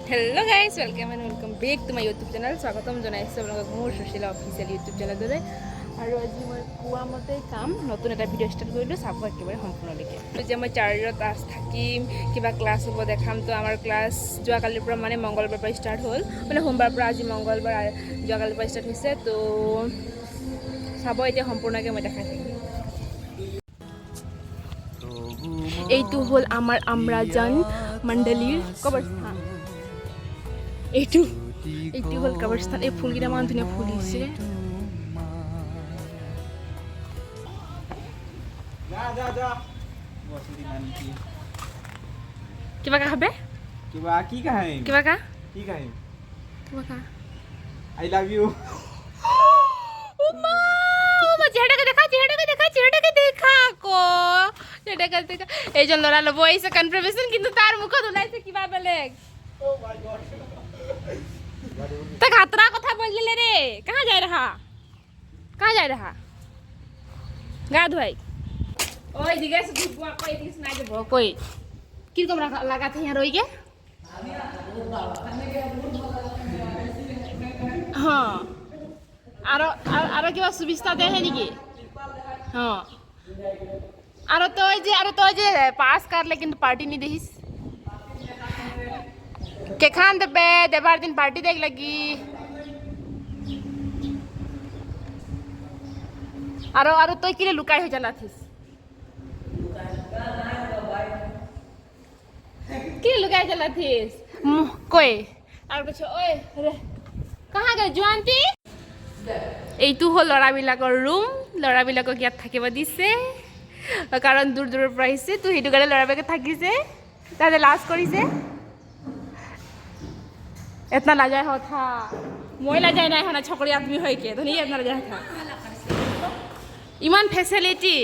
Hello guys, welcome back to my YouTube channel. স্বাগতম জনাইছো আপোনালোকক মোৰ সুশীলা অফিচিয়েল YouTube চেনেললৈ আৰু আজি মই কোৱা মতে কাম নতুন এটা ভিডিঅ' ষ্টাৰ্ট কৰিলো চাব একেবাৰে সম্পূৰ্ণলৈকে যে মই চাৰ্জত থাকিম কিবা ক্লাছ হ'ব দেখাম তো আমাৰ ক্লাছ যোৱাকালিৰ পৰা মানে মঙ্গলবাৰৰ পৰা ষ্টাৰ্ট হ'ল মানে সোমবাৰৰ পৰা আজি মঙ্গলবাৰ যোৱাকালিৰ পৰা ষ্টাৰ্ট হৈছে তো চাব এতিয়া সম্পূৰ্ণকৈ মই দেখাই থাকিম এইটো হ'ল আমাৰ আমৰাজান মণ্ডলীৰ কবৰস্থান এইটো হ'ল কবৰস্থান এই ফুলকেইটা মান ধুনীয়া ফুলিছে কিবা খাবে কিবা কি খাইম কিবা কা আই লাভ ইউ উমা চেহারাকে দেখা কো চেহারাকে দেখা এইজন লৰা লব এইছে কনফার্মেশন কিন্তু তার মুখত ওলাইছে কিবা বেলেগ ও মাই গড तक खतरा কথা বললে রে कहां जा रहा गा धोई ओए दिगे से बुआ कोई दिस ना जे कोई की कम लगा थे यहां रोई के हां आरो किबा सुविधा दे है निकी हां आरो तो जे पास कर लेकिन पार्टी नहीं देहिस के खान दे देवार दिन पार्टी देख लगी आरो तो किले लुकाई हो जाला थीस किले लुकाई जाला थीस कोई आरो कुछ ओए रे कहां गए जुआंती এইটো হল লৰাবিলাকৰ ৰুম লৰাবিলাকক ইয়াত থাকিব দিছে কাৰণ দূৰ দূৰৰ পৰা আহিছে তো হেতু কাৰণে লৰাবিলাকে থাকিছে তাতে লাজ কৰিছে इतना लजाए हो था मोई लजाए नहीं होना छोकरी आदमी हो के तो नहीं इतना लजाए था इमान फैसिलिटी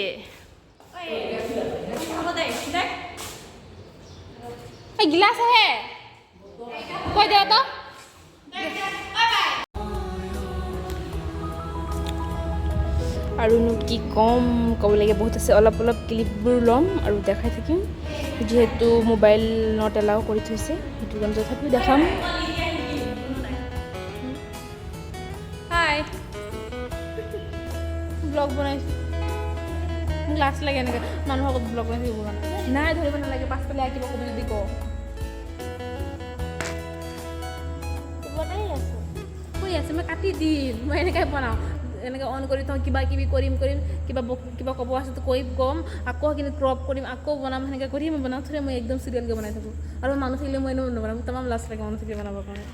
गिलास है कोई दे तो आरुनु की कम कब लगे बहुत আছে অলপ ক্লিপবোৰ লম আৰু দেখাই থাকিম যেহেতু মোবাইল নট এলাও কৰি থৈছে হেতু কাৰণে তথাপি দেখাম ব্লগ বনাইছো গ্লাস লাগে এনেকে মানুহক ব্লগ বনাই দিব নাই ধৰিব নালাগে পাছফালে আকিব কবি যদি ক বনাই আছো কই আছে মই কাটি দিম মই এনেকে বনাও এনেকে অন কৰি থওঁ কিবা কিবি কৰিম কিবা ক'ব আছে তো কৈ কম আকৌ কিন্তু ক্ৰপ কৰিম আকৌ বনাম এনেকে কৰি মই বনাও থৰে মই একদম সিৰিয়ালকে বনাই থাকো আৰু মানুহ থাকিলে মই এনেও নবনাম तमाम লাজ লাগে মানুহ থাকিলে বনাব কাৰণে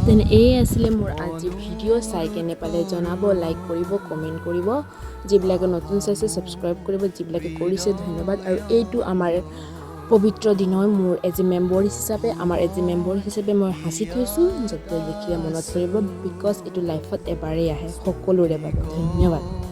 দেন এই আছিলে মোৰ আজি ভিডিঅ' চাই কেনে পালে জনাব লাইক কৰিব কমেণ্ট কৰিব যিবিলাকে নতুন চাইছে ছাবস্ক্ৰাইব কৰিব যিবিলাকে কৰিছে ধন্যবাদ আৰু এইটো আমাৰ পবিত্ৰ দিনৰ মোৰ এজ এ মেম্বৰ হিচাপে মই সাঁচি থৈছোঁ যাতে দেখিলে মনত পৰিব বিকজ এইটো লাইফত এবাৰেই আহে সকলোৰে বাবে ধন্যবাদ